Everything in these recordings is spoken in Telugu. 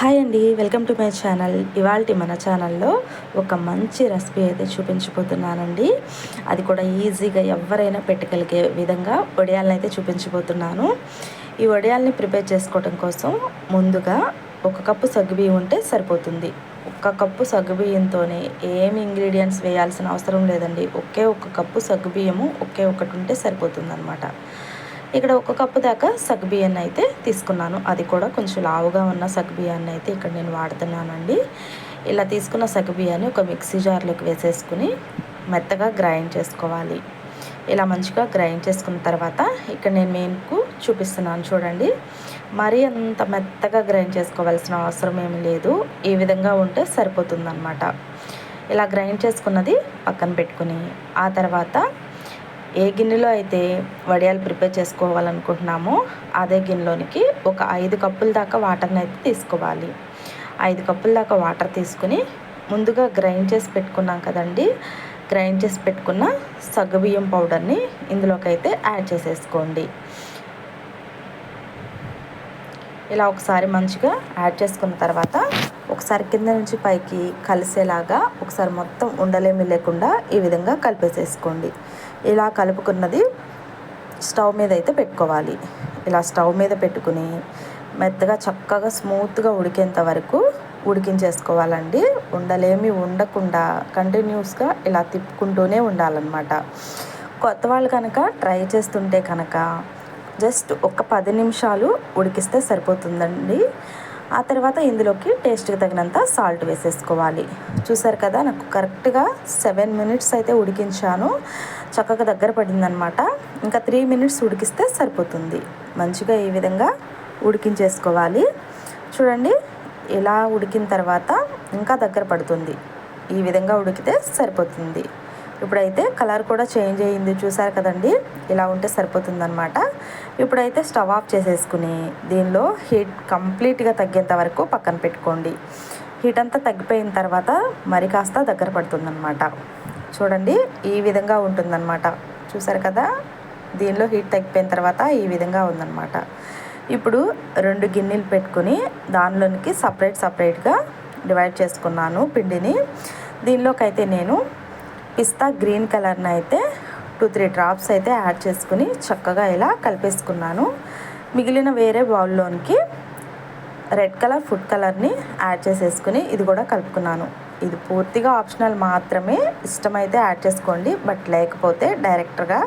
హాయ్ అండి, వెల్కమ్ టు మై ఛానల్. ఇవాళ మన ఛానల్లో ఒక మంచి రెసిపీ అయితే చూపించబోతున్నానండి. అది కూడా ఈజీగా ఎవరైనా పెట్టుకెళ్ళే విధంగా వడియాలను అయితే చూపించబోతున్నాను. ఈ వడియాల్ని ప్రిపేర్ చేసుకోవడం కోసం ముందుగా 1 కప్పు సగ్గుబియ్యం ఉంటే సరిపోతుంది. 1 కప్పు సగ్గుబియ్యంతోనే ఏమి ఇంగ్రీడియంట్స్ వేయాల్సిన అవసరం లేదండి. ఒకే 1 కప్పు సగ్గుబియ్యము ఒకే ఒకటి ఉంటే సరిపోతుందన్నమాట. ఇక్కడ 1 కప్పు దాకా సగ్గుబియ్యాన్ని అయితే తీసుకున్నాను. అది కూడా కొంచెం లావుగా ఉన్న సగ్గుబియ్యాన్ని అయితే ఇక్కడ నేను వాడుతున్నానండి. ఇలా తీసుకున్న సగ్గుబియ్యాన్ని ఒక మిక్సీ జార్లోకి వేసేసుకుని మెత్తగా గ్రైండ్ చేసుకోవాలి. ఇలా మంచిగా గ్రైండ్ చేసుకున్న తర్వాత ఇక్కడ నేను మీకు చూపిస్తున్నాను చూడండి. మరీ అంత మెత్తగా గ్రైండ్ చేసుకోవాల్సిన అవసరం ఏమి లేదు. ఈ విధంగా ఉంటే సరిపోతుందన్నమాట. ఇలా గ్రైండ్ చేసుకున్నది పక్కన పెట్టుకుని ఆ తర్వాత ఏ గిన్నెలో అయితే వడియాలు ప్రిపేర్ చేసుకోవాలనుకుంటున్నామో అదే గిన్నెలోనికి ఒక 5 కప్పుల దాకా వాటర్ని అయితే తీసుకోవాలి. 5 కప్పుల దాకా వాటర్ తీసుకుని ముందుగా గ్రైండ్ చేసి పెట్టుకున్నాం కదండి. గ్రైండ్ చేసి పెట్టుకున్న సగ్గుబియ్యం పౌడర్ని ఇందులోకి అయితే యాడ్ చేసేసుకోండి. ఇలా ఒకసారి మంచిగా యాడ్ చేసుకున్న తర్వాత ఒకసారి కింద నుంచి పైకి కలిసేలాగా ఒకసారి మొత్తం ఉండలేమి లేకుండా ఈ విధంగా కలిపేసేసుకోండి. ఇలా కలుపుకున్నది స్టవ్ మీద అయితే పెట్టుకోవాలి. ఇలా స్టవ్ మీద పెట్టుకుని మెత్తగా చక్కగా స్మూత్గా ఉడికేంత వరకు ఉడికించేసుకోవాలండి. ఉండలేమి ఉండకుండా కంటిన్యూస్గా ఇలా తిప్పుకుంటూనే ఉండాలన్నమాట. కొత్త వాళ్ళు కనుక ట్రై చేస్తుంటే కనుక జస్ట్ ఒక 10 నిమిషాలు ఉడికిస్తే సరిపోతుందండి. ఆ తర్వాత ఇందులోకి టేస్ట్కి తగినంత సాల్ట్ వేసేసుకోవాలి. చూసారు కదా, నాకు కరెక్ట్గా 7 మినిట్స్ అయితే ఉడికించాను. చక్కగా దగ్గర పడిందనమాట. ఇంకా 3 మినిట్స్ ఉడికిస్తే సరిపోతుంది. మంచిగా ఈ విధంగా ఉడికించేసుకోవాలి. చూడండి, ఇలా ఉడికిన తర్వాత ఇంకా దగ్గర పడుతుంది. ఈ విధంగా ఉడికితే సరిపోతుంది. ఇప్పుడైతే కలర్ కూడా చేంజ్ అయ్యింది, చూసారు కదండి. ఇలా ఉంటే సరిపోతుందన్నమాట. ఇప్పుడైతే స్టవ్ ఆఫ్ చేసేసుకుని దీనిలో హీట్ కంప్లీట్గా తగ్గేంత వరకు పక్కన పెట్టుకోండి. హీట్ అంతా తగ్గిపోయిన తర్వాత మరి కాస్త దగ్గర పడుతుందన్నమాట. చూడండి, ఈ విధంగా ఉంటుందన్నమాట. చూసారు కదా, దీనిలో హీట్ తగ్గిపోయిన తర్వాత ఈ విధంగా ఉందన్నమాట. ఇప్పుడు 2 గిన్నెలు పెట్టుకుని దానిలోనికి సపరేట్గా డివైడ్ చేసుకున్నాను పిండిని. దీనిలోకి అయితే నేను పిస్తా గ్రీన్ కలర్ని అయితే 2-3 డ్రాప్స్ అయితే యాడ్ చేసుకుని చక్కగా ఇలా కలిపేసుకున్నాను. మిగిలిన వేరే బౌల్లోనికి రెడ్ కలర్ ఫుడ్ కలర్ని యాడ్ చేసేసుకుని ఇది కూడా కలుపుకున్నాను. ఇది పూర్తిగా ఆప్షనల్ మాత్రమే. ఇష్టమైతే యాడ్ చేసుకోండి, బట్ లేకపోతే డైరెక్ట్గా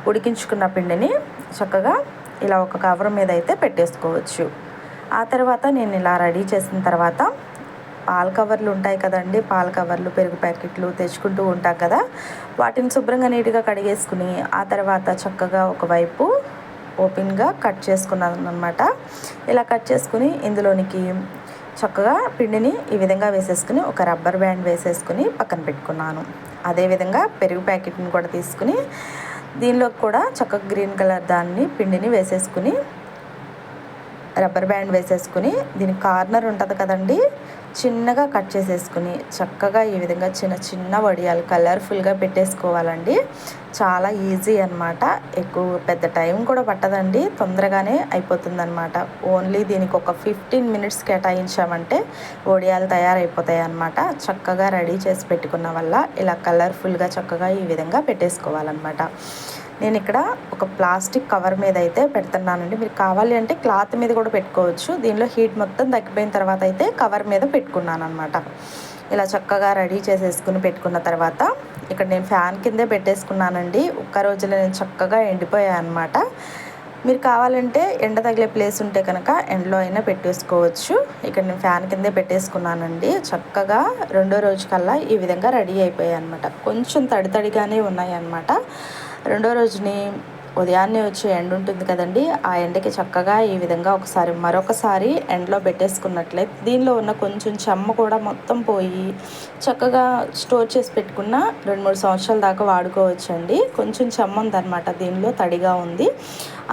ఉడికించుకున్న పిండిని చక్కగా ఇలా ఒక కవర్ మీద అయితే పెట్టేసుకోవచ్చు. ఆ తర్వాత నేను ఇలా రెడీ చేసిన తర్వాత పాల కవర్లు ఉంటాయి కదండి, పాల కవర్లు, పెరుగు ప్యాకెట్లు తెచ్చుకుంటూ ఉంటాం కదా, వాటిని శుభ్రంగా నీట్గా కడిగేసుకుని ఆ తర్వాత చక్కగా ఒకవైపు ఓపెన్గా కట్ చేసుకున్నాను అనమాట. ఇలా కట్ చేసుకుని ఇందులోనికి చక్కగా పిండిని ఈ విధంగా వేసేసుకుని ఒక రబ్బర్ బ్యాండ్ వేసేసుకుని పక్కన పెట్టుకున్నాను. అదేవిధంగా పెరుగు ప్యాకెట్ని కూడా తీసుకుని దీనిలోకి కూడా చక్కగా గ్రీన్ కలర్ దాన్ని పిండిని వేసేసుకుని రబ్బర్ బ్యాండ్ వేసేసుకుని దీని కార్నర్ ఉంటుంది కదండి, చిన్నగా కట్ చేసేసుకుని చక్కగా ఈ విధంగా చిన్న వడియాలు కలర్ఫుల్గా పెట్టేసుకోవాలండి. చాలా ఈజీ అన్నమాట. పెద్ద టైం కూడా పట్టదండి, తొందరగానే అయిపోతుందన్నమాట. ఓన్లీ దీనికి ఒక 15 మినిట్స్ కేటాయించామంటే వడియాలు తయారైపోతాయి అన్నమాట. చక్కగా రెడీ చేసి పెట్టుకున్న వల్ల ఇలా కలర్ఫుల్గా చక్కగా ఈ విధంగా పెట్టేసుకోవాలన్నమాట. నేను ఇక్కడ ఒక ప్లాస్టిక్ కవర్ మీద అయితే పెడుతున్నానండి. మీరు కావాలి అంటే క్లాత్ మీద కూడా పెట్టుకోవచ్చు. దీనిలో హీట్ మొత్తం తగ్గిపోయిన తర్వాత అయితే కవర్ మీద పెట్టుకున్నాను అనమాట. ఇలా చక్కగా రెడీ చేసేసుకుని పెట్టుకున్న తర్వాత ఇక్కడ నేను ఫ్యాన్ కిందే పెట్టేసుకున్నానండి. ఒక్క రోజులో నేను చక్కగా ఎండిపోయాయి అనమాట. మీరు కావాలంటే ఎండ తగిలే ప్లేస్ ఉంటే కనుక ఎండలో అయినా పెట్టేసుకోవచ్చు. ఇక్కడ నేను ఫ్యాన్ కిందే పెట్టేసుకున్నానండి. చక్కగా 2వ రోజు కల్లా ఈ విధంగా రెడీ అయిపోయాయి అనమాట. కొంచెం తడితడిగానే ఉన్నాయి అన్నమాట. 2వ రోజుని ఉదయాన్నే వచ్చే ఎండ ఉంటుంది కదండి, ఆ ఎండకి చక్కగా ఈ విధంగా మరొకసారి ఎండలో పెట్టేసుకున్నట్లయితే దీనిలో ఉన్న కొంచెం చెమ్మ కూడా మొత్తం పోయి చక్కగా స్టోర్ చేసి పెట్టుకున్న 2-3 సంవత్సరాల దాకా వాడుకోవచ్చండి. కొంచెం చెమ్మ ఉందన్నమాట, దీనిలో తడిగా ఉంది.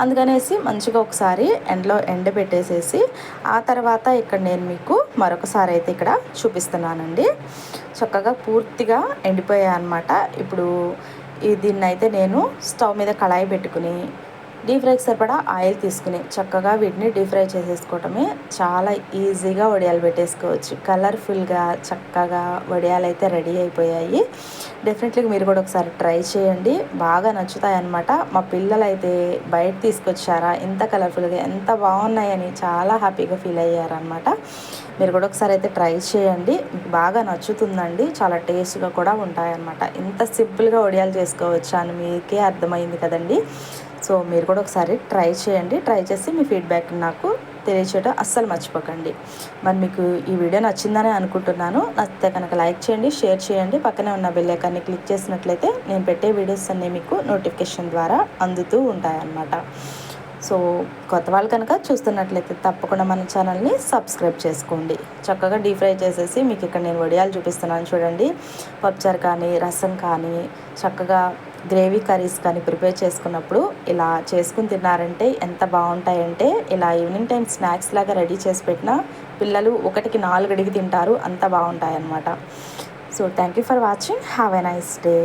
అందుకనేసి మంచిగా ఒకసారి ఎండలో ఎండబెట్టేసేసి ఆ తర్వాత ఇక్కడ నేను మీకు మరొకసారి అయితే ఇక్కడ చూపిస్తున్నానండి. చక్కగా పూర్తిగా ఎండిపోయాయి అన్నమాట. ఇప్పుడు దీన్ని అయితే నేను స్టవ్ మీద కళాయి పెట్టుకుని డీప్ ఫ్రైకి సరిపడా ఆయిల్ తీసుకుని చక్కగా వీటిని డీప్ ఫ్రై చేసేసుకోవటమే. చాలా ఈజీగా వడియాలు పెట్టేసుకోవచ్చు. కలర్ఫుల్గా చక్కగా వడియాలు అయితే రెడీ అయిపోయాయి. డెఫినెట్లీ మీరు కూడా ఒకసారి ట్రై చేయండి, బాగా నచ్చుతాయి అన్నమాట. మా పిల్లలు అయితే బయట తీసుకొచ్చారా ఇంత కలర్ఫుల్గా ఎంత బాగున్నాయని చాలా హ్యాపీగా ఫీల్ అయ్యారనమాట. మీరు కూడా ఒకసారి అయితే ట్రై చేయండి, మీకు బాగా నచ్చుతుందండి. చాలా టేస్ట్గా కూడా ఉంటాయన్నమాట. ఇంత సింపుల్గా వడియాలు చేసుకోవచ్చు అని మీకే అర్థమైంది కదండి. సో మీరు కూడా ఒకసారి ట్రై చేయండి. ట్రై చేసి మీ ఫీడ్బ్యాక్ నాకు తెలియచేయడం అస్సలు మర్చిపోకండి. మరి మీకు ఈ వీడియో నచ్చిందని అనుకుంటున్నాను. నచ్చితే కనుక లైక్ చేయండి, షేర్ చేయండి. పక్కనే ఉన్న బెల్ ఐకాన్ని క్లిక్ చేసినట్లయితే నేను పెట్టే వీడియోస్ అన్నీ మీకు నోటిఫికేషన్ ద్వారా అందుతూ ఉంటాయన్నమాట. సో కొత్త వాళ్ళు కనుక చూస్తున్నట్లయితే తప్పకుండా మన ఛానల్ని సబ్స్క్రైబ్ చేసుకోండి. చక్కగా డీప్ ఫ్రై చేసేసి మీకు ఇక్కడ నేను వడియాలు చూపిస్తున్నాను చూడండి. పప్పుచారు కానీ, రసం కానీ, చక్కగా గ్రేవీ కర్రీస్ కానీ ప్రిపేర్ చేసుకున్నప్పుడు ఇలా చేసుకుని తిన్నారంటే ఎంత బాగుంటాయంటే, ఇలా ఈవినింగ్ టైం స్నాక్స్ లాగా రెడీ చేసి పెట్టిన పిల్లలు 1కి 4 అడిగి తింటారు, అంత బాగుంటాయి అన్నమాట. So thank you for watching. Have a nice day.